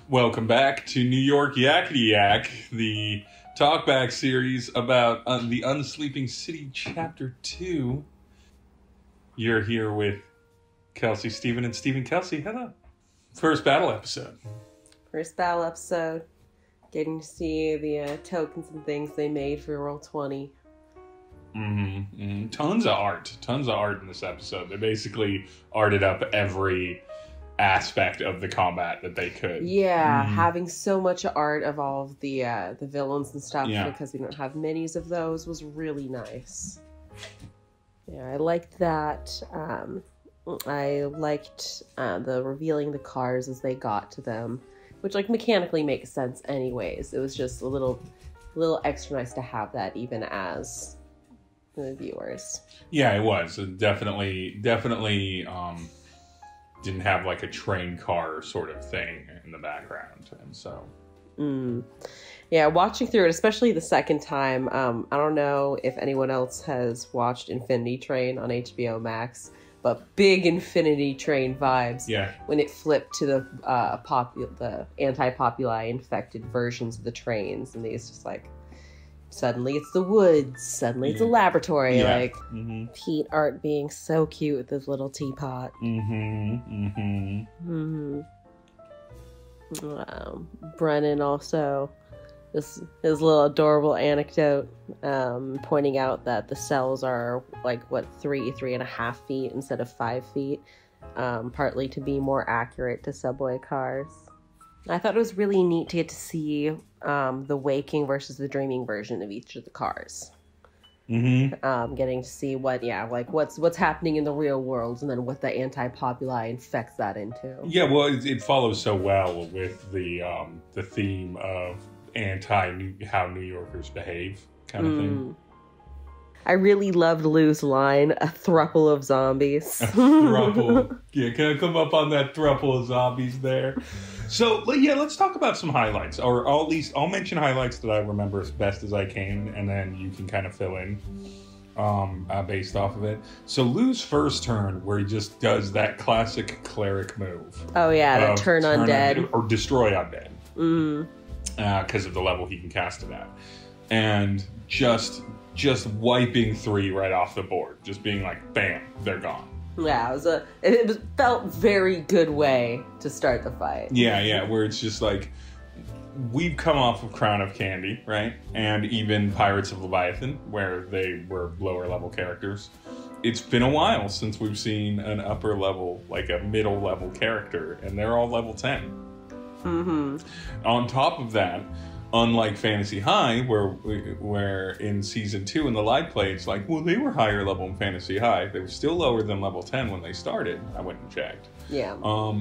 Welcome back to New York Yakety Yak, the Talkback series about the Unsleeping City Chapter 2. You're here with Kelsey, Stephen, and Stephen, Kelsey. Hello. First battle episode. First battle episode. Getting to see the tokens and things they made for Roll20. Tons of art in this episode. They basically arted up every aspect of the combat that they could. Yeah, having so much art of all of the villains and stuff because we don't have minis of those was really nice. Yeah, I liked that. I liked the revealing the cars as they got to them, which like mechanically makes sense anyways. It was just a little extra nice to have that even as the viewers. Yeah, it was. It definitely didn't have like a train car sort of thing in the background, and so yeah, watching through it, especially the second time, I don't know if anyone else has watched Infinity Train on HBO Max, but big Infinity Train vibes. Yeah, when it flipped to the anti-populi infected versions of the trains, and these just like suddenly it's the woods, suddenly it's a laboratory. Pete Art being so cute with his little teapot. Brennan also, his little adorable anecdote, pointing out that the cells are like, what, 3.5 feet instead of 5 feet, partly to be more accurate to subway cars. I thought it was really neat to get to see the waking versus the dreaming version of each of the cars. Getting to see what's happening in the real world, and then what the anti-populi infects that into. Yeah, well, it follows so well with the theme of how New Yorkers behave kind of thing. I really loved Lou's line, "A thruple of zombies." A thruple. Yeah, can I come up on that thruple of zombies there? So, yeah, let's talk about some highlights. Or at least I'll mention highlights that I remember as best as I can, and then you can kind of fill in based off of it. So Lou's first turn, where he just does that classic cleric move. Oh, yeah, that turn undead. Or destroy undead. Because of the level he can cast it at. And just wiping 3 right off the board. Just being like, bam, they're gone. Yeah, it felt very good way to start the fight. Yeah, where it's just like, we've come off of Crown of Candy, right? And even Pirates of Leviathan, where they were lower level characters. It's been a while since we've seen an upper level, like a middle level character, and they're all level 10. On top of that, unlike Fantasy High, where in Season 2 in the live play, it's like, well, they were higher level in Fantasy High. They were still lower than level 10 when they started. I went and checked. Yeah.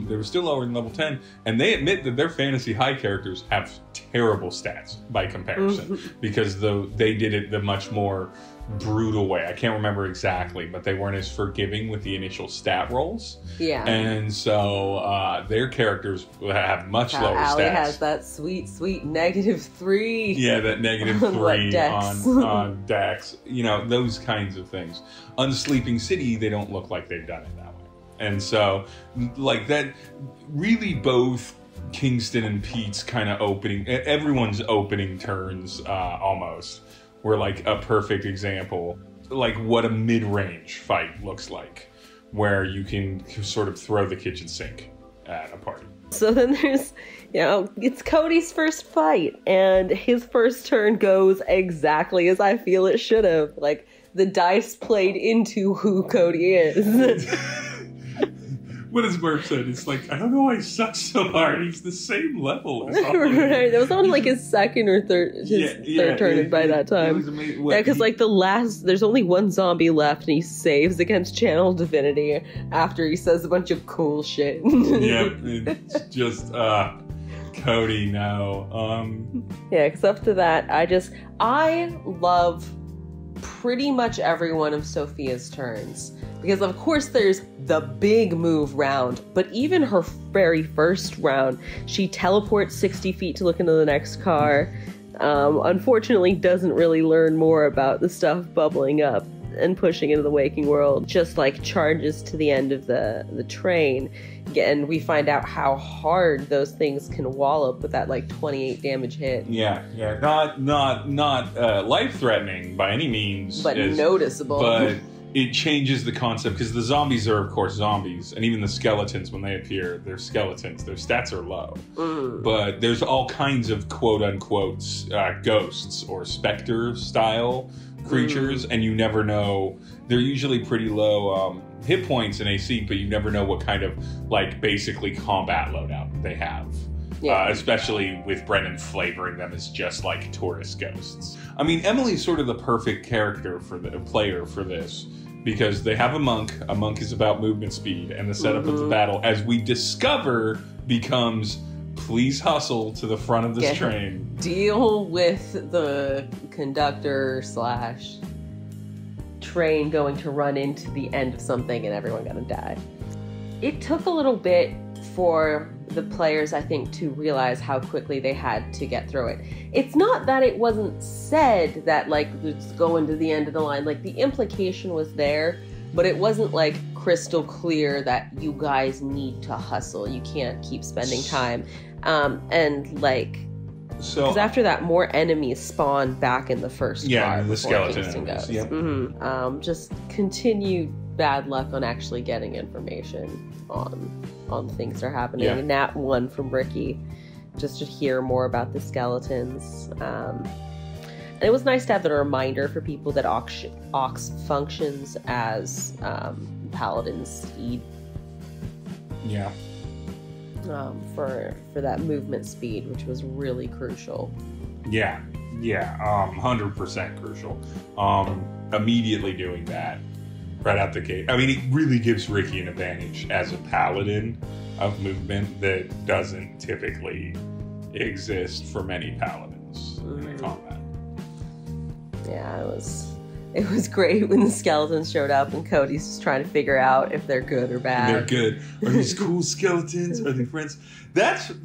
They were still lower than level 10, and they admit that their Fantasy High characters have terrible stats by comparison, because they did it the much more brutal way. I can't remember exactly, but they weren't as forgiving with the initial stat rolls. Yeah. And so their characters have much lower stats. Allie has that sweet -3. Yeah, that -3 on Dex. You know, those kinds of things. Unsleeping City, they don't look like they've done it that way. And so, like, that really both Kingston and Pete's kind of everyone's opening turns almost were like a perfect example, like what a mid-range fight looks like, where you can sort of throw the kitchen sink at a party. So then there's, it's Cody's first fight, and his first turn goes exactly as I feel it should have. Like, the dice played into who Cody is. What has Murph said? It's like, I don't know why he sucks so hard. He's the same level as Right, that was only like his second or third turn by that time. Yeah, because like there's only one zombie left, and he saves against Channel Divinity after he says a bunch of cool shit. It's just, Cody, no. Yeah, because up to that, I love pretty much every one of Sophia's turns. Because of course there's the big move round, but even her very first round, she teleports 60 feet to look into the next car. Unfortunately doesn't really learn more about the stuff bubbling up and pushing into the waking world, just like charges to the end of the train. And we find out how hard those things can wallop with that like 28 damage hit. Yeah. Not life-threatening by any means. But noticeable. But it changes the concept, because the zombies are, of course, zombies. And even the skeletons, when they appear, they're skeletons. Their stats are low. But there's all kinds of quote-unquote ghosts or specter-style creatures. And you never know. They're usually pretty low hit points in AC, but you never know what kind of, like, basically combat loadout they have. Yeah. Especially with Brennan flavoring them as just, like, tourist ghosts. I mean, Emily's sort of the perfect character for the player for this, because they have a monk. A monk is about movement speed, and the setup of the battle, as we discover, becomes, please hustle to the front of this train. Deal with the conductor / train going to run into the end of something and everyone gonna die. It took a little bit for the players, I think, to realize how quickly they had to get through it. It's not that it wasn't said that, like, let's go into the end of the line. Like, the implication was there, but it wasn't, like, crystal clear that you guys need to hustle. You can't keep spending time. And, like, because after that, more enemies spawn back in the first car. The skeleton enemies. Yep. Just continued bad luck on actually getting information on things that are happening. And that one from Ricky, just to hear more about the skeletons. And it was nice to have the reminder for people that Ox functions as Paladin steed. Yeah. For that movement speed, which was really crucial. Yeah, 100% crucial. Immediately doing that right out the gate. I mean, it really gives Ricky an advantage as a paladin of movement that doesn't typically exist for many paladins in a combat. Yeah, it was great when the skeletons showed up and Cody's just trying to figure out if they're good or bad. They're good. Are these cool skeletons? Are they friends?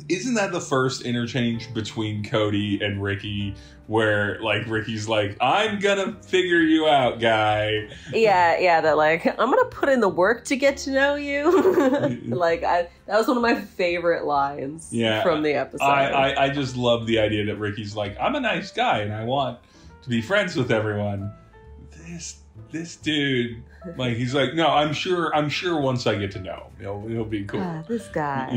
Isn't that the first interchange between Cody and Ricky, where, like, Ricky's like, I'm gonna figure you out, guy. Yeah, that, like, I'm gonna put in the work to get to know you. Like, that was one of my favorite lines from the episode. I just love the idea that Ricky's like, I'm a nice guy and I want to be friends with everyone. This dude, like, he's like, no, I'm sure once I get to know him, he'll be cool. This guy.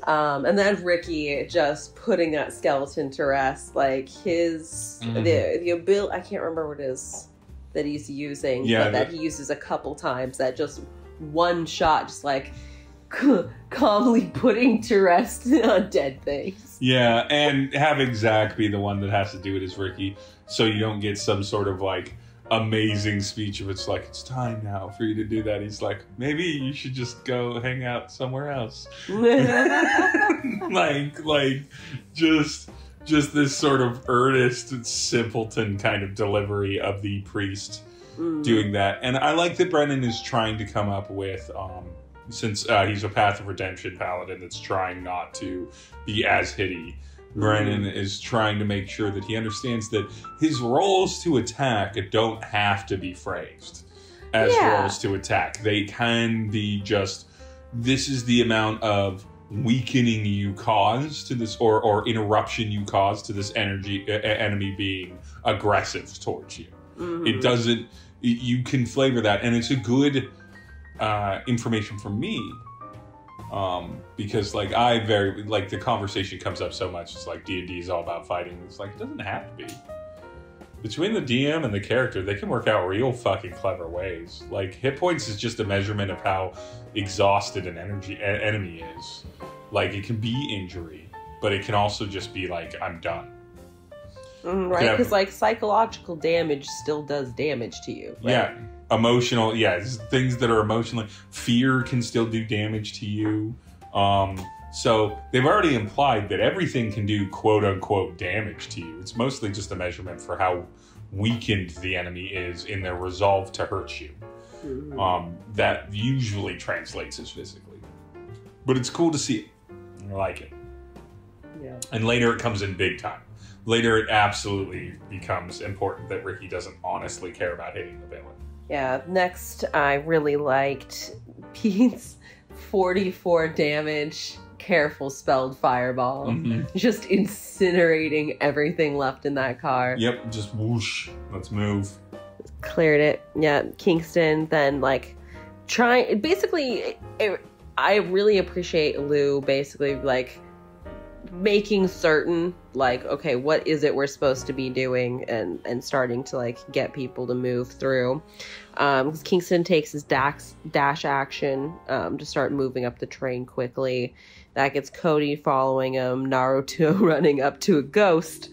And then Ricky just putting that skeleton to rest, like his the ability, I can't remember what it is that he's using, but that he uses a couple times, that just one shot, just like calmly putting to rest dead things. Yeah, and having Zach be the one that has to do it as Ricky, so you don't get some sort of, like, amazing speech of it's like, it's time now for you to do that. He's like, maybe you should just go hang out somewhere else. like just this sort of earnest, simpleton kind of delivery of the priest doing that. And I like that Brennan is trying to come up with, since he's a Path of Redemption paladin that's trying not to be as hitty, Brennan is trying to make sure that he understands that his roles to attack don't have to be phrased as roles to attack. They can be just, this is the amount of weakening you cause to this, or interruption you cause to this enemy being aggressive towards you. It doesn't, you can flavor that, and it's a good information for me. Because, like, the conversation comes up so much. It's like D&D is all about fighting. It's like, it doesn't have to be. Between the DM and the character, they can work out real fucking clever ways. Like, hit points is just a measurement of how exhausted an enemy is. Like, it can be injury, but it can also just be like, I'm done. Right, because, like, psychological damage still does damage to you. Right? Yeah. Emotional, things that are emotionally, fear can still do damage to you. So they've already implied that everything can do quote unquote damage to you. It's mostly just a measurement for how weakened the enemy is in their resolve to hurt you. That usually translates as physically, but it's cool to see it. I like it. Yeah. And later it comes in big time. Later it absolutely becomes important that Ricky doesn't honestly care about hitting the villain. Yeah, next I really liked Pete's 44 damage, careful spelled fireball. Just incinerating everything left in that car. Yep, just whoosh. Let's move. Cleared it. Yeah, Kingston then, like, trying... Basically, I really appreciate Lou, basically, like, making certain, like, okay, what is it we're supposed to be doing, and starting to, like, get people to move through. Because Kingston takes his dash action to start moving up the train quickly. That gets Cody following him, Naruto running up to a ghost,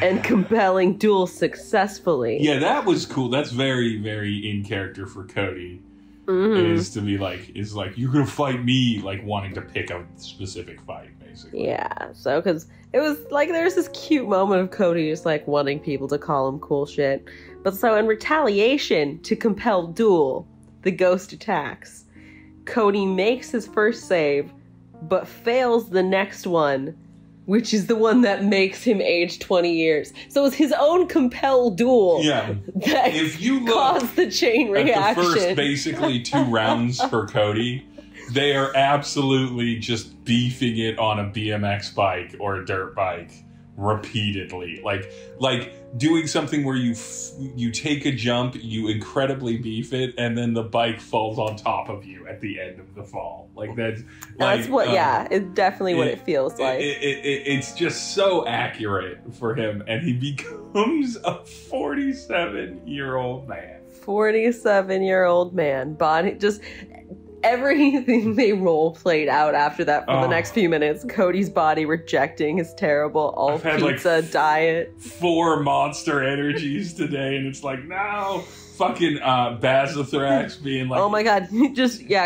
and compelling duel successfully. Yeah, that was cool. That's very, very in character for Cody. Is to be like, you're gonna fight me, like wanting to pick a specific fight, basically. Yeah, so because it was like there's this cute moment of Cody just like wanting people to call him cool shit. But so in retaliation to compel duel, the ghost attacks. Cody makes his first save, but fails the next one, which is the one that makes him age 20 years. So it's his own compel duel that if you look caused the chain reaction. At the first basically 2 rounds for Cody, they are absolutely just beefing it on a BMX bike or a dirt bike repeatedly. Like doing something where you take a jump, you incredibly beef it, and then the bike falls on top of you at the end of the fall. Like that's what it's definitely what it feels like. It's just so accurate for him, and he becomes a 47-year-old man. 47-year-old man. Body just everything they role played out after that for the next few minutes. Cody's body rejecting his terrible all pizza diet. 4 monster energies today, and it's like, no. Fucking Basothrax being like, oh my god,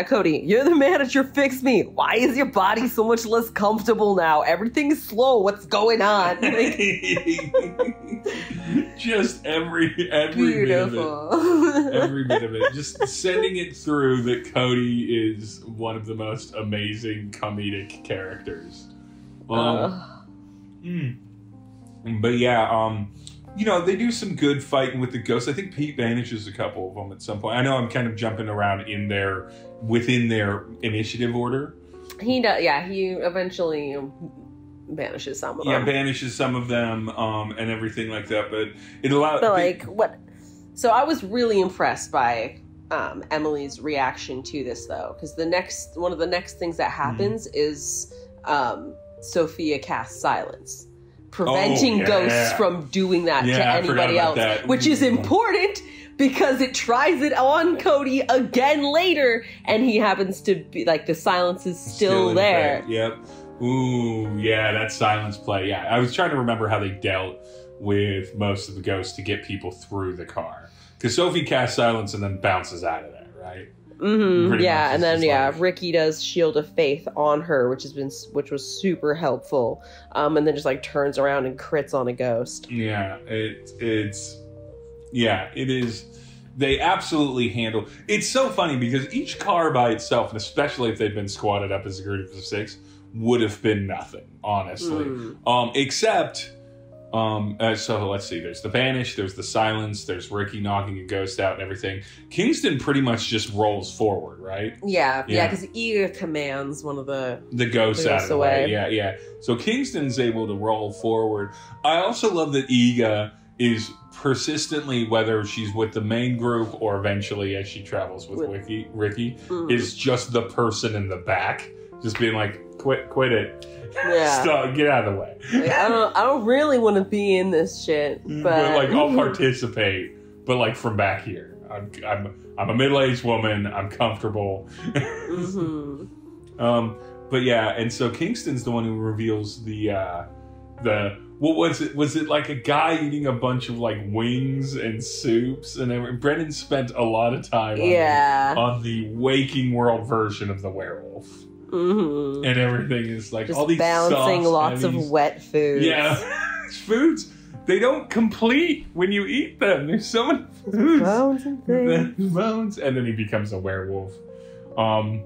Cody, you're the manager, fix me. Why is your body so much less comfortable now? Everything's slow, what's going on? Just every beautiful bit of it. Every bit of it. Just sending it through that Cody is one of the most amazing comedic characters. But yeah, you know, they do some good fighting with the ghosts. I think Pete banishes a couple of them at some point. I know I'm kind of jumping around within their initiative order. He does, yeah. He eventually banishes some of them. Yeah, banishes some of them, and everything like that. But it allows. But like what? So I was really impressed by Emily's reaction to this, though, because one of the next things that happens is Sophia casts silence, preventing ghosts from doing that to anybody else, which is important because it tries it on Cody again later, and he happens to be like, the silence is still there. Yep. Ooh, yeah, that silence play. Yeah, I was trying to remember how they dealt with most of the ghosts to get people through the car, because Sophie casts silence and then bounces out of there, right? Yeah, and then Ricky does Shield of Faith on her, which was super helpful. And then just like turns around and crits on a ghost. Yeah, it is. They absolutely handle. It's so funny because each car by itself, and especially if they'd been squatted up as a group of 6, would have been nothing, honestly. Except. So let's see, there's the banish, there's the silence, there's Ricky knocking a ghost out and everything. Kingston pretty much just rolls forward, right? Yeah, because Iga commands one of the ghosts out of the way. Yeah. So Kingston's able to roll forward. I also love that Iga is persistently, whether she's with the main group or eventually as she travels with Ricky, is just the person in the back, just being like, quit it. Yeah. Stop, get out of the way. Like, I don't really want to be in this shit, but like I'll participate, but like from back here. I'm a middle-aged woman. I'm comfortable. But yeah, and so Kingston's the one who reveals the what was it? Was it like a guy eating a bunch of like wings and soups and everything? Brennan spent a lot of time on the waking world version of the werewolf. And everything is like just all these balancing sauce, lots of wet foods. Yeah, foods. They don't complete when you eat them. There's so many foods. Bones and things. Bones. And then he becomes a werewolf. And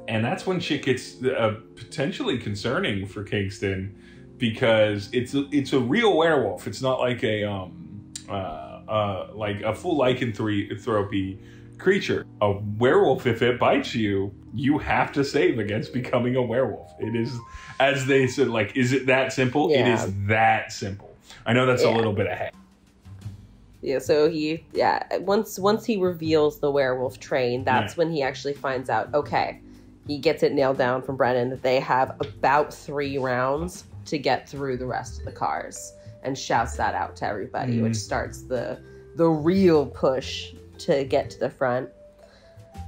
that's when shit gets potentially concerning for Kingston, because it's a real werewolf. It's not like a like a full lycanthropy creature. A werewolf, if it bites you, you have to save against becoming a werewolf. It is, as they said, like, is it that simple? Yeah. It is that simple. I know that's a little bit ahead. Yeah, so once he reveals the werewolf train, that's when he actually finds out, okay, he gets it nailed down from Brennan that they have about 3 rounds to get through the rest of the cars, and shouts that out to everybody, which starts the real push to get to the front.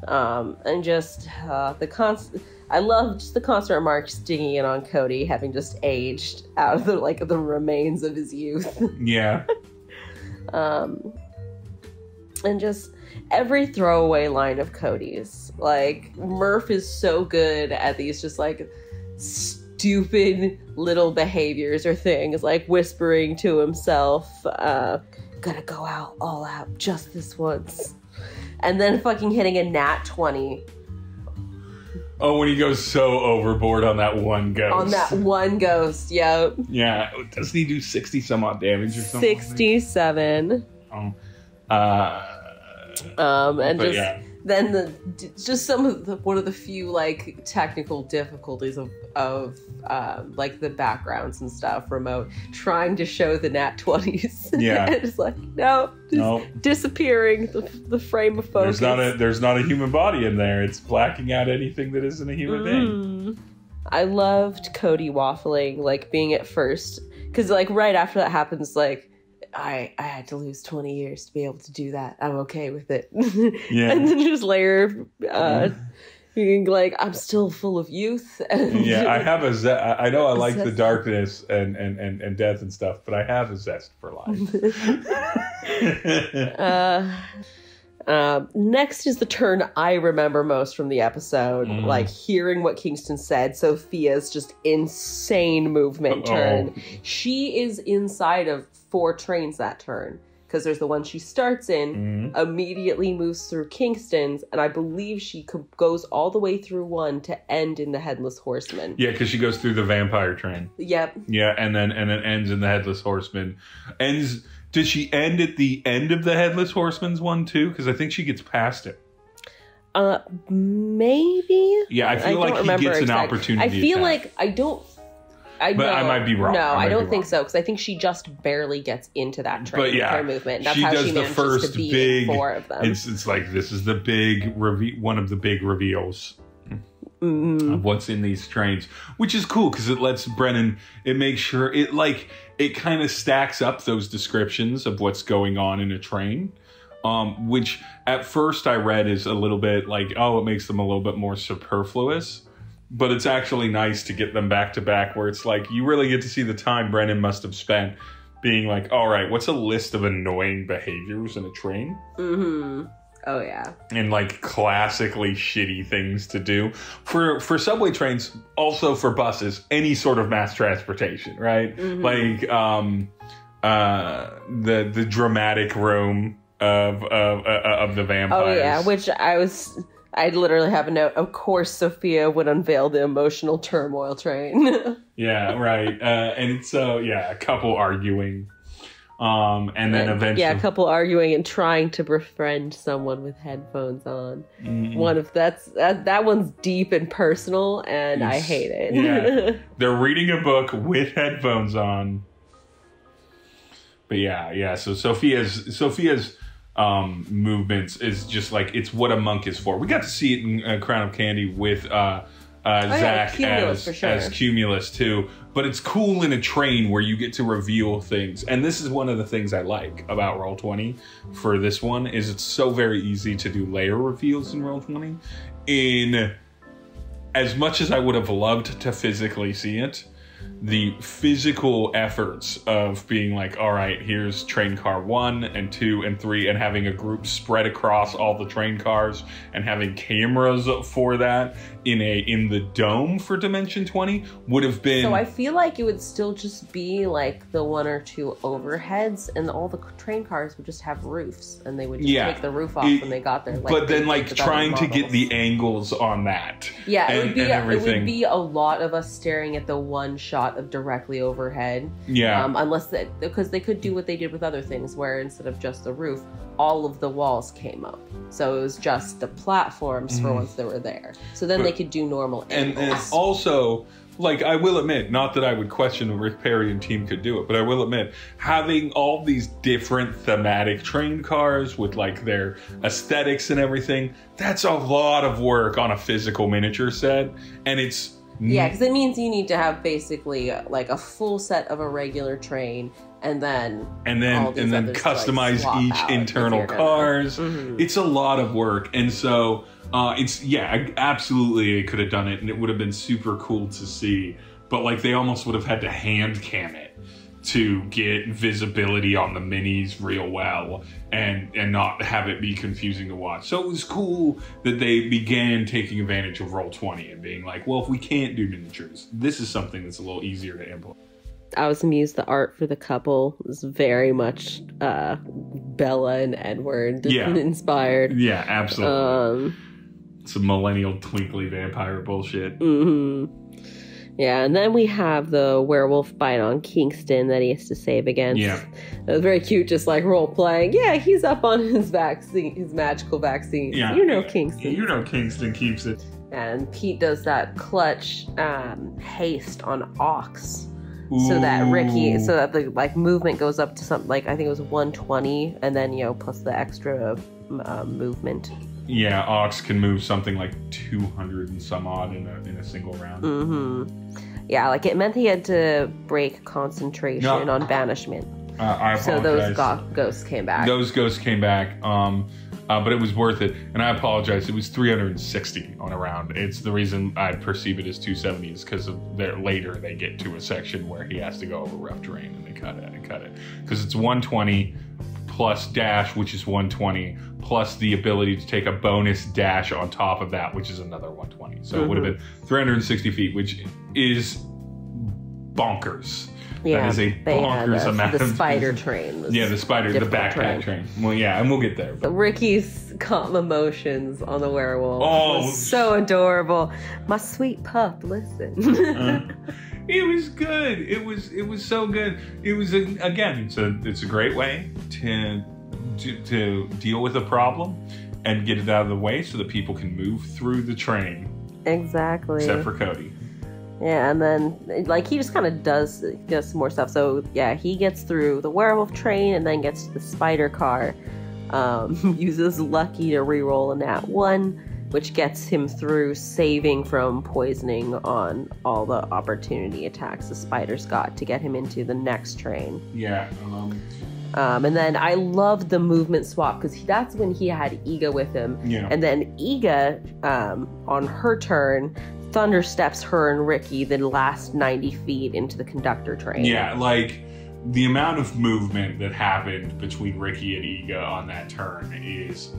And just I love just the constant remarks digging in on Cody having just aged out of the remains of his youth. Yeah. And just every throwaway line of Cody's. Like, Murph is so good at these just like stupid little behaviors or things, like whispering to himself, gotta go out all out just this once. And then fucking hitting a nat 20. Oh, when he goes so overboard on that one ghost. On that one ghost, yep. Yeah. Doesn't he do 60 some odd damage or something? 67. Oh. And just then just some of one of the few like technical difficulties of like the backgrounds and stuff remote trying to show the nat 20s. Yeah. And it's like no, disappearing the frame of focus. There's not a human body in there. It's blacking out anything that isn't a human being. I loved Cody waffling, like being at first, because like right after that happens, like I had to lose 20 years to be able to do that. I'm okay with it. Yeah. And then just later, being like, I'm still full of youth. And yeah, I have I know I like the darkness and death and stuff, but I have a zest for life. Next is the turn I remember most from the episode. Like hearing what Kingston said, Sophia's just insane movement turn. She is inside of 4 trains that turn, because there's the one she starts in, immediately moves through Kingston's, and I believe she goes all the way through one to end in the Headless Horseman. Yeah, because she goes through the vampire train. Yep. Yeah, and then ends in the Headless Horseman. Does she end at the end of the Headless Horseman's one too? Because I think she gets past it. Maybe. Yeah, I feel like he gets an opportunity. I feel like I might be wrong. No, I don't think so, because I think she just barely gets into that train with her movement. That's how she manages to be in 4 of them. It's like this is the big one of the big reveals of what's in these trains, which is cool because it lets Brennan. It makes sure it kind of stacks up those descriptions of what's going on in a train. Which at first I read is a little bit like, it makes them a little bit more superfluous. But it's actually nice to get them back to back, where it's like you really get to see the time Brennan must have spent being like, all right, what's a list of annoying behaviors in a train? Mm-hmm. Oh, yeah. And like classically shitty things to do. For subway trains, also for buses, any sort of mass transportation, right? Mm-hmm. Like the dramatic room of the vampires. Oh, yeah, which I'd literally have a note. Of course, Sophia would unveil the emotional turmoil train. Yeah, right. And so, a couple arguing. And then eventually... Yeah, a couple arguing and trying to befriend someone with headphones on. Mm-hmm. That one's deep and personal, and I hate it. Yeah. They're reading a book with headphones on. But so Sophia's movements is just like, it's what a monk is for. We got to see it in Crown of Candy with Zach as Cumulus too, but it's cool in a train where you get to reveal things. And this is one of the things I like about Roll20 for this one, is it's so very easy to do layer reveals in Roll20. In as much as I would have loved to physically see it, the physical efforts of being like, all right, here's train car 1 and 2 and 3, and having a group spread across all the train cars and having cameras for that in the dome for Dimension 20 would have been... So I feel like it would still just be like the 1 or 2 overheads, and all the train cars would just have roofs, and they would just take the roof off when they got there. But then trying to get the angles on that. Yeah, it would be a lot of us staring at the one shot shot of directly overhead. Yeah. Because they could do what they did with other things, where instead of just the roof, all of the walls came up. So it was just the platforms for once they were there. So then they could do normal angles. And also, like, I will admit, not that I would question the Rick Perry and team could do it, but I will admit, having all these different thematic train cars with, like, their aesthetics and everything, that's a lot of work on a physical miniature set. And it's... Yeah, because it means you need to have basically, like, a full set of a regular train, and then customize each internal cars. It's a lot of work. And so... absolutely, they could have done it, and it would have been super cool to see. But like, they almost would have had to hand cam it to get visibility on the minis real well, and not have it be confusing to watch. So it was cool that they began taking advantage of Roll20 and being like, well, if we can't do miniatures, this is something that's a little easier to implement. I was amused. The art for the couple was very much Bella and Edward inspired. Yeah, absolutely. Some millennial twinkly vampire bullshit. Yeah, and then we have the werewolf bite on Kingston that he has to save against. Yeah. It was very cute, just like role-playing. Yeah, he's up on his vaccine, his magical vaccine. Yeah. You know Kingston. You know Kingston keeps it. And Pete does that clutch haste on Ox. So that the like movement goes up to something like, I think it was 120, and then, you know, plus the extra movement. Yeah, Ox can move something like 200 and some odd in a single round. Yeah, like it meant he had to break concentration on banishment. I apologize. So those ghosts came back. Those ghosts came back, but it was worth it. And I apologize, it was 360 on a round. It's the reason I perceive it as 270 is because later they get to a section where he has to go over rough terrain, and they cut it. Because it's 120 plus dash, which is 120, plus the ability to take a bonus dash on top of that, which is another 120. So it would have been 360 feet, which is bonkers. Yeah, that is a bonkers amount. The spider train. The backpack train. Well, yeah, and we'll get there. But. Ricky's calm emotions on the werewolf was so adorable. My sweet pup, listen. It was good. It was so good. It was it's a great way to deal with a problem and get it out of the way so that people can move through the train. Exactly. Except for Cody. Yeah, and then like he just kind of does some more stuff. So yeah, he gets through the werewolf train and then gets to the spider car. Uses Lucky to reroll a nat 1. Which gets him through saving from poisoning on all the opportunity attacks the spiders got to get him into the next train. Yeah. And then I loved the movement swap because that's when he had Iga with him. Yeah. And then Iga, on her turn, thunder steps her and Ricky the last 90 feet into the conductor train. Yeah, like the amount of movement that happened between Ricky and Iga on that turn is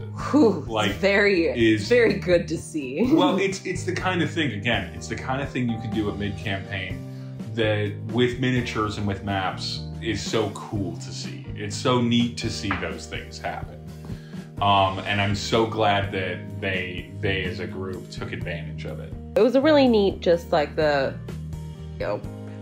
very good to see. Well, it's the kind of thing, again, it's the kind of thing you could do at mid-campaign that with miniatures and with maps is so cool to see. It's so neat to see those things happen. And I'm so glad that they as a group took advantage of it. It was a really neat, just like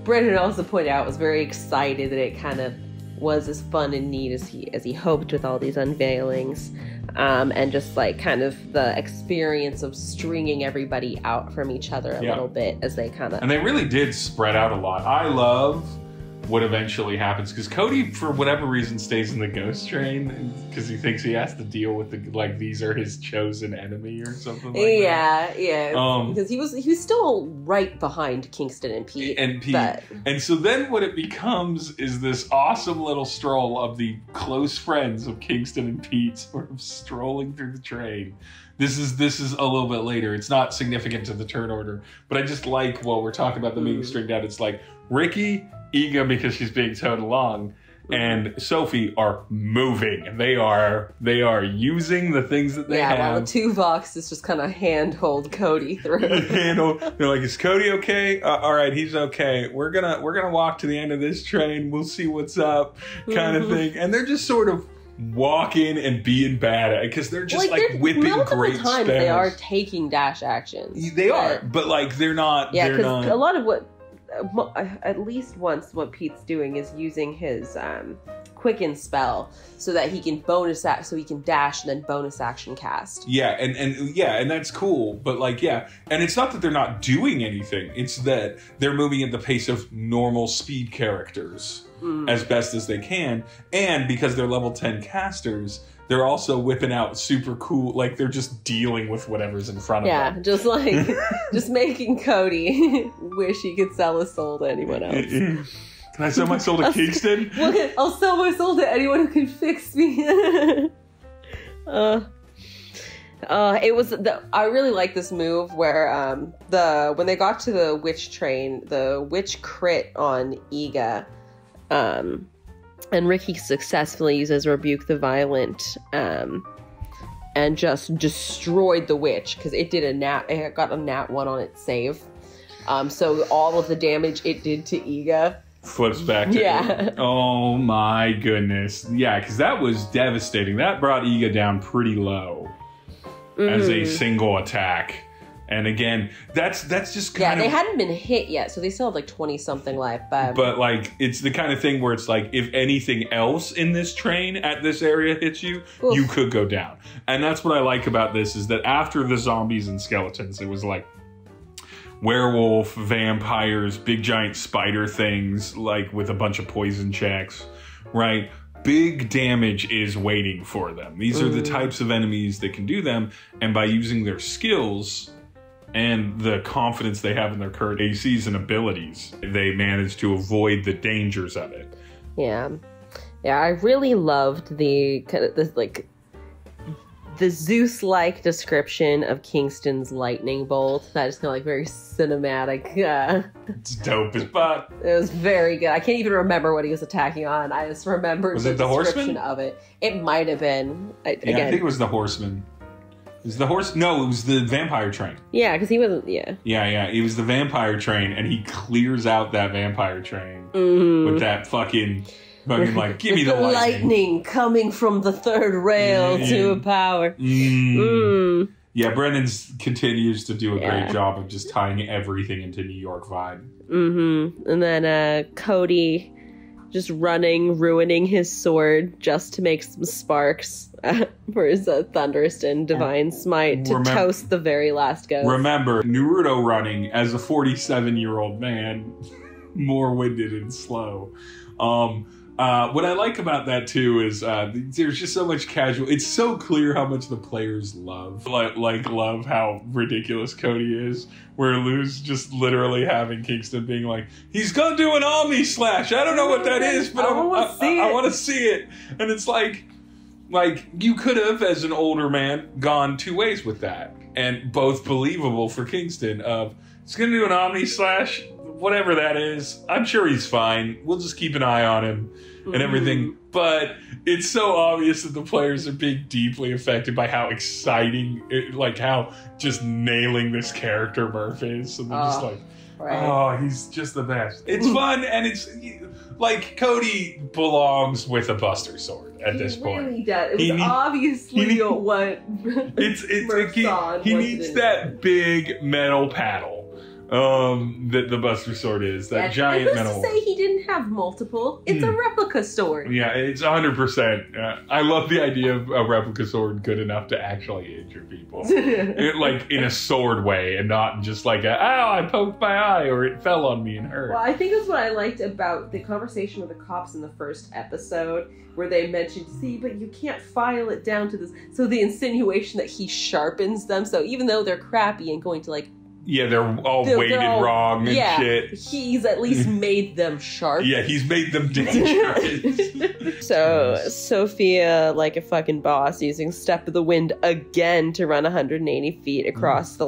Brendan also pointed out, was very excited that it kind of was as fun and neat as he hoped with all these unveilings, and just like kind of the experience of stringing everybody out from each other a little bit as they kind of... And they really did spread out a lot. I love what eventually happens because Cody, for whatever reason, stays in the ghost train because he thinks he has to deal with these are his chosen enemy or something like that. Yeah. Because he was still right behind Kingston and Pete. And so then what it becomes is this awesome little stroll of the close friends of Kingston and Pete sort of strolling through the train. This is a little bit later. It's not significant to the turn order, but I just like while we're talking about the being stringed out, it's like Ricky, Iga because she's being towed along, and Sophie are moving. They are using the things that they have. Yeah, while the two Voxes just kind of handhold Cody through. They're like, is Cody okay? All right, he's okay. We're gonna walk to the end of this train. We'll see what's up, kind of thing. And they're just sort of walking and being bad at it because they're just whipping great spells. Times they are taking dash actions. They are, but like they're not. Yeah, because a lot of what at least once what Pete's doing is using his quicken spell so that he can so he can dash and then bonus action cast. Yeah, and that's cool, but like, yeah, and it's not that they're not doing anything, it's that they're moving at the pace of normal speed characters as best as they can, and because they're level 10 casters, they're also whipping out super cool, like they're just dealing with whatever's in front of them. Yeah, just like, just making Cody wish he could sell his soul to anyone else. Can I sell my soul to Kingston? I'll sell my soul to anyone who can fix me. It was I really like this move where when they got to the witch train, the witch crit on Iga, and Ricky successfully uses Rebuke the Violent, and just destroyed the witch because it got a nat 1 on its save. So all of the damage it did to Iga flips back to it. Oh my goodness. Yeah, because that was devastating. That brought Iga down pretty low as a single attack. And again, that's just kind of... Yeah, they hadn't been hit yet, so they still have like 20-something life. But like, it's the kind of thing where it's like, if anything else in this train at this area hits you, you could go down. And that's what I like about this, is that after the zombies and skeletons, it was like werewolf, vampires, big giant spider things, like with a bunch of poison checks, right? Big damage is waiting for them. These are the types of enemies that can do them, and by using their skills and the confidence they have in their current ACs and abilities, they manage to avoid the dangers of it. Yeah. Yeah, I really loved the kind of this, like, the Zeus-like description of Kingston's lightning bolt. That is kind of like very cinematic. It's dope as fuck. It was very good. I can't even remember what he was attacking on. I just remembered the description of it. It might have been. I think it was the horseman. Is the horse? No, it was the vampire train. Yeah, because he wasn't. Yeah. Yeah. It was the vampire train, and he clears out that vampire train with that fucking like, give me the lightning coming from the third rail to a power. Yeah, Brennan continues to do a great job of just tying everything into New York vibe. And then Cody just ruining his sword just to make some sparks for his Thunderous and Divine Smite to toast the very last ghost. Remember, Naruto running as a 47-year-old man, more winded and slow. What I like about that too is there's just so much casual. It's so clear how much the players love, love how ridiculous Cody is. Where Lou's just literally having Kingston being like, he's gonna do an Omni Slash. I don't know what that is, but I want to see it. And it's like you could have, as an older man, gone two ways with that, and both believable for Kingston. Of he's gonna do an Omni Slash, whatever that is. I'm sure he's fine. We'll just keep an eye on him and everything. But it's so obvious that the players are being deeply affected by how exciting, how just nailing this character Murph is. And they're just like, oh, he's just the best. It's fun, and it's like Cody belongs with a Buster Sword at this point. Really does. It was obviously what he needs that big metal paddle. That the Buster Sword is. That giant metal. Who's to say he didn't have multiple? It's a replica sword. Yeah, it's 100%. I love the idea of a replica sword good enough to actually injure people. In a sword way, and not just like I poked my eye, or it fell on me and hurt. Well, I think that's what I liked about the conversation with the cops in the first episode, where they mentioned, but you can't file it down to this. So the insinuation that he sharpens them, so even though they're crappy and going to they're all weighted wrong and shit. He's at least made them sharp. Yeah, he's made them dangerous. So Sophia, like a fucking boss, using Step of the Wind again to run 180 feet across the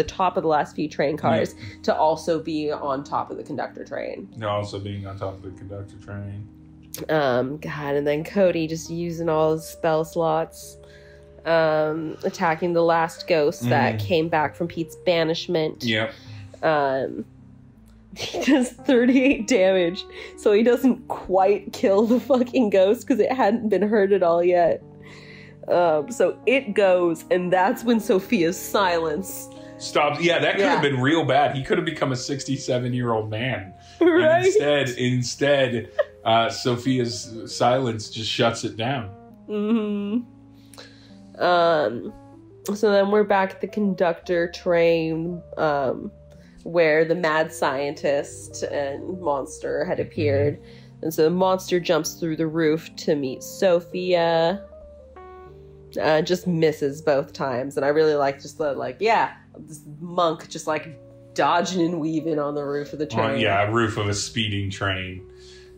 top of the last few train cars to also be on top of the conductor train. Also being on top of the conductor train. God, and then Cody just using all his spell slots. Attacking the last ghost that came back from Pete's banishment. Yep. He does 38 damage, so he doesn't quite kill the fucking ghost because it hadn't been hurt at all yet. So it goes, and that's when Sophia's silence stops. Yeah, that could have been real bad. He could have become a 67-year-old man. Right. And instead, Sophia's silence just shuts it down. So then we're back at the conductor train, where the mad scientist and monster had appeared. And so the monster jumps through the roof to meet Sophia. Just misses both times. And I really like just the, this monk just, dodging and weaving on the roof of the train. Roof of a speeding train.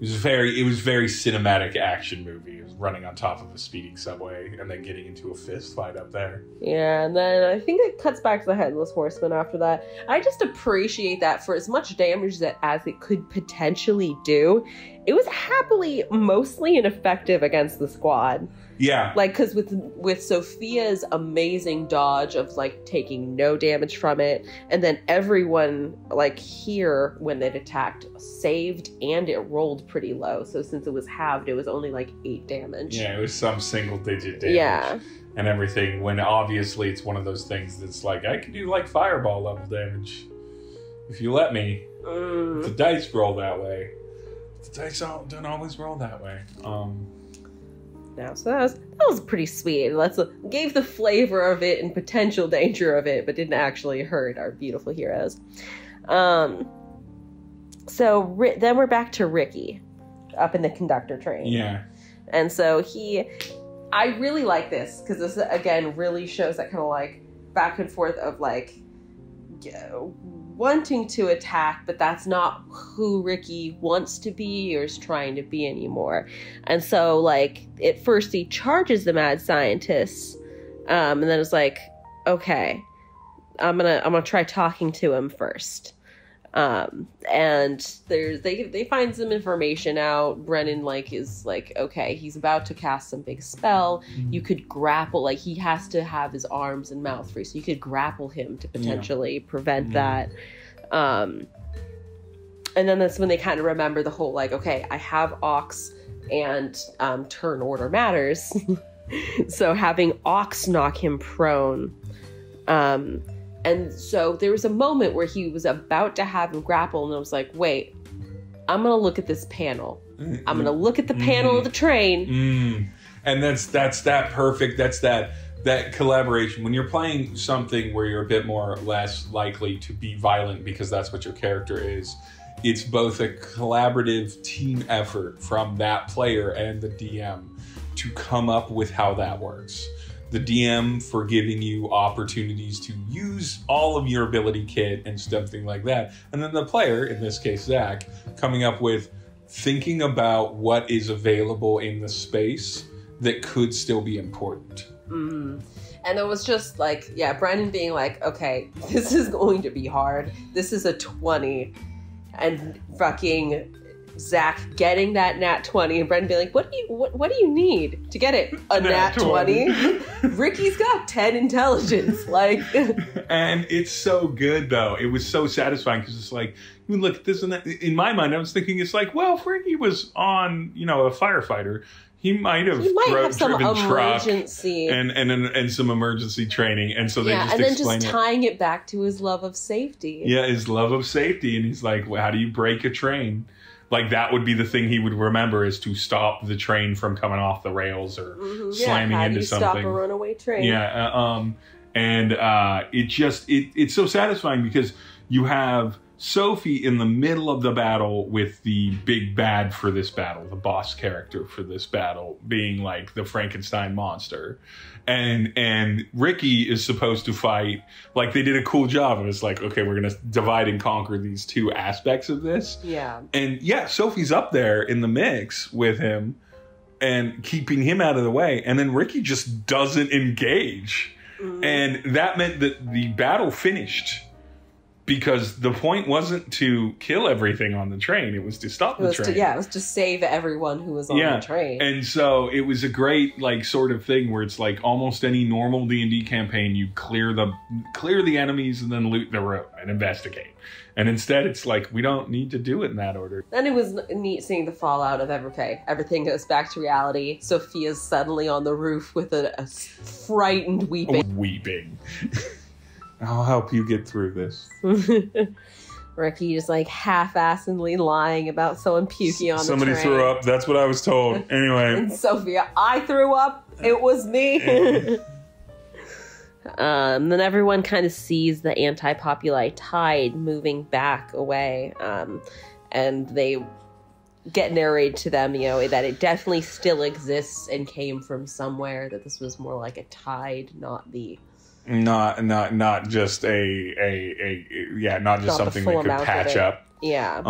It was very cinematic action movie. It was running on top of a speeding subway and then getting into a fist fight up there. Yeah, and then I think it cuts back to the Headless Horseman after that. I just appreciate that for as much damage as it could potentially do, it was happily mostly ineffective against the squad. Yeah. Because with Sophia's amazing dodge of, taking no damage from it, and then everyone, here, when it attacked, saved, and it rolled pretty low. So since it was halved, it was only, 8 damage. Yeah, it was some single-digit damage. Yeah. And everything, when obviously it's one of those things that's I could do, fireball level damage. If you let me. If the dice roll that way. The dice don't always roll that way. Now, so that was pretty sweet. Gave the flavor of it and potential danger of it, but didn't actually hurt our beautiful heroes. So then we're back to Ricky up in the conductor train. Yeah. And so I really like this because this again really shows that kind of back and forth of wanting to attack, but that's not who Ricky wants to be or is trying to be anymore. And so at first he charges the mad scientist, and then it's okay, I'm gonna try talking to him first. And they find some information out. Brennan is okay, he's about to cast some big spell. You could grapple, he has to have his arms and mouth free, so you could grapple him to potentially prevent that. And then that's when they kind of remember the whole okay, I have Ox and turn order matters. So having Ox knock him prone, and so there was a moment where he was about to have him grapple, and I was wait, I'm going to look at this panel. I'm going to look at the panel of the train. And that's that perfect. That's that collaboration. When you're playing something where you're a bit more or less likely to be violent because that's what your character is, it's both a collaborative team effort from that player and the DM to come up with how that works. The DM for giving you opportunities to use all of your ability kit and something like that. And then the player, in this case Zach, coming up with thinking about what is available in the space that could still be important. And it was just Brennan being okay, this is going to be hard. This is a 20. And fucking Zach getting that nat 20 and Brendan being what do you need to get it? A nat 20? Ricky's got 10 intelligence. And it's so good though. It was so satisfying because it's you look at this and that. In my mind, I was thinking it's well, if Ricky was on, a firefighter, he might have some driven emergency truck and some emergency training. And so they just and then explain just tying it back to his love of safety. Yeah, his love of safety. And he's well, how do you break a train? That would be the thing he would remember, is to stop the train from coming off the rails or slamming into something. Stop a runaway train? Yeah, it's so satisfying because you have Sophie in the middle of the battle with the big bad for this battle, the boss character for this battle, being the Frankenstein monster. And Ricky is supposed to fight, they did a cool job of it's okay, we're going to divide and conquer these two aspects of this. Yeah. And Sophie's up there in the mix with him and keeping him out of the way. And then Ricky just doesn't engage. And that meant that the battle finished. Because the point wasn't to kill everything on the train. It was to stop the train. It was to save everyone who was on the train. And so it was a great, sort of thing where it's almost any normal D&D campaign, you clear the enemies and then loot the room and investigate. And instead it's we don't need to do it in that order. Then it was neat seeing the fallout of everything goes back to reality. Sophia's suddenly on the roof with a frightened weeping. I'll help you get through this. Ricky just like half-assedly lying about someone puking on the train. Somebody threw up. That's what I was told. Anyway. And Sophia, I threw up. It was me. Then everyone kind of sees the anti-populi tide moving back away. And they get narrated to them, you know, that it definitely still exists and came from somewhere, that this was more like a tide, not the... Not just not just something that could patch up. Yeah.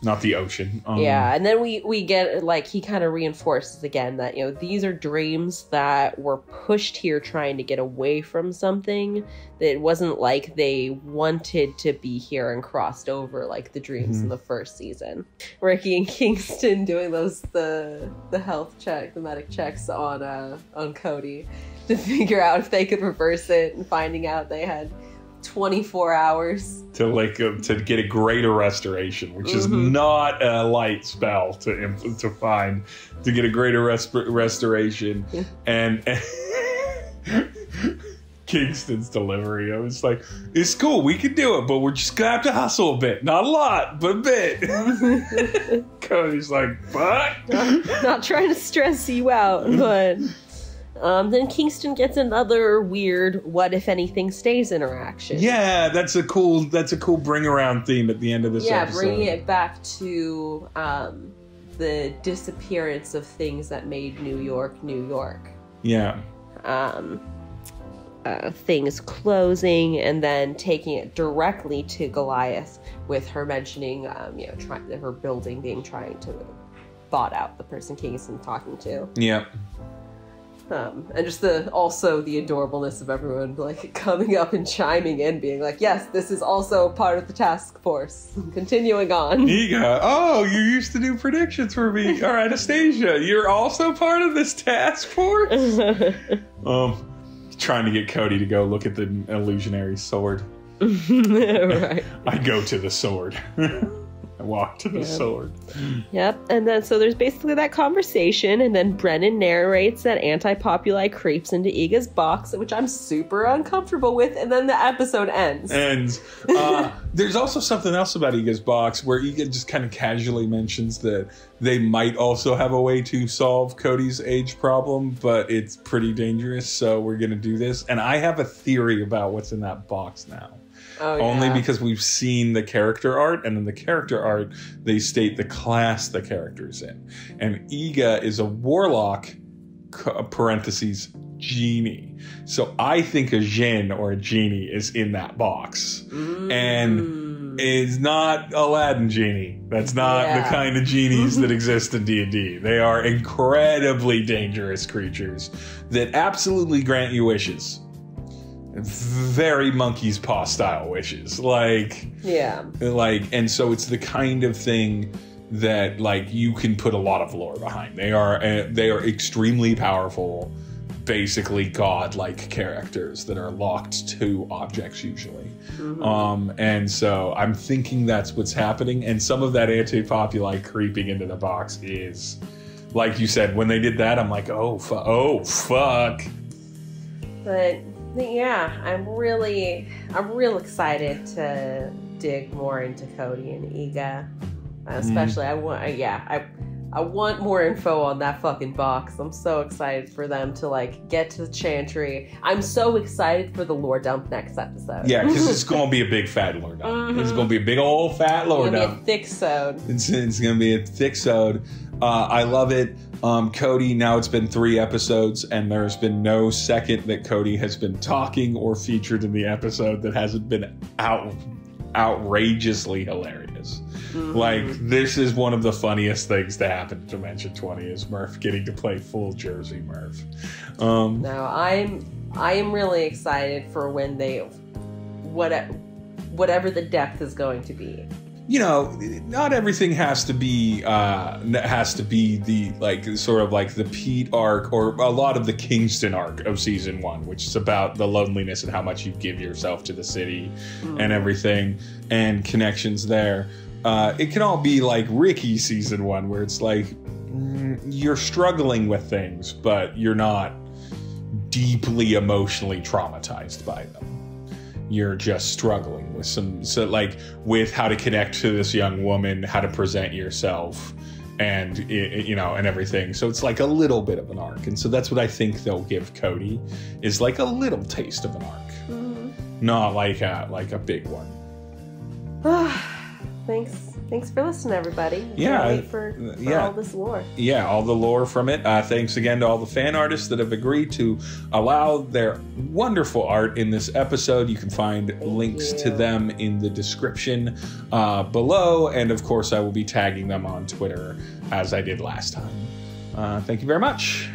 Not the ocean. Yeah, and then we get, like, he kind of reinforces again that, you know, these are dreams that were pushed here trying to get away from something. That it wasn't like they wanted to be here and crossed over like the dreams in the first season. Ricky and Kingston doing the health check, the medic checks on Cody to figure out if they could reverse it, and finding out they had 24 hours to get a greater restoration, which is not a light spell to find, to get a greater restoration. And Kingston's delivery, I was like, it's cool, we can do it, but we're just gonna have to hustle a bit, not a lot, but a bit. Cody's like, fuck. Not trying to stress you out, but then Kingston gets another weird "what if anything stays" interaction. Yeah, that's a cool bring around theme at the end of this episode. Yeah, bringing it back to the disappearance of things that made New York, New York. Yeah. Things closing, and then taking it directly to Goliath with her mentioning, her building trying to bought out the person Kingston talking to. Yeah. And just the adorableness of everyone like coming up and chiming in, being like, yes, this is also part of the task force. Continuing on. Ega, oh, you used to do predictions for me. All right, Anastasia, you're also part of this task force? Trying to get Cody to go look at the illusionary sword. Right. I go to the sword. I walk to the sword. Yep. And then so there's basically that conversation, and then Brennan narrates that anti-populi creeps into Iga's box, which I'm super uncomfortable with, and then the episode ends. There's also something else about Iga's box where Iga just kind of casually mentions that they might also have a way to solve Cody's age problem, but it's pretty dangerous, so we're going to do this. And I have a theory about what's in that box now. Oh, yeah. Only because we've seen the character art, and in the character art, they state the class the character's in. And Iga is a warlock, parentheses, genie. So I think a djinn or a genie is in that box. And it's not Aladdin genie. That's not the kind of genies that exist in D&D. They are incredibly dangerous creatures that absolutely grant you wishes. Very monkey's paw style wishes, and so it's the kind of thing that you can put a lot of lore behind. They are extremely powerful, basically godlike characters that are locked to objects usually. And so I'm thinking that's what's happening, and some of that anti-populi creeping into the box is, like you said, when they did that, I'm like, oh fuck. But yeah, I'm real excited to dig more into Cody and Iga. Especially, I want more info on that fucking box. I'm so excited for them to get to the chantry. I'm so excited for the lore dump next episode. Yeah, because it's going to be a big fat lore dump. It's going to be a big old fat lore dump. It's going to be a thick-sode. It's going to be a thick-sode. I love it. Cody, now it's been 3 episodes, and there's been no second that Cody has been talking or featured in the episode that hasn't been outrageously hilarious. This is one of the funniest things to happen to Dimension 20 is Murph getting to play full Jersey Murph. No, I am really excited for when whatever the depth is going to be. Not everything has to be the sort of the Pete arc or a lot of the Kingston arc of season 1, which is about the loneliness and how much you give yourself to the city and everything and connections there. It can all be like Ricky season 1, where it's you're struggling with things, but you're not deeply emotionally traumatized by them. you're just struggling with with how to connect to this young woman, how to present yourself, and and everything. So it's like a little bit of an arc, and so that's what I think they'll give Cody, is like a little taste of an arc, not like a big one. Thanks for listening, everybody. Yeah, wait for all this lore. Yeah, all the lore from it. Thanks again to all the fan artists that have agreed to allow their wonderful art in this episode. You can find links to them in the description below, and of course I will be tagging them on Twitter as I did last time. Thank you very much.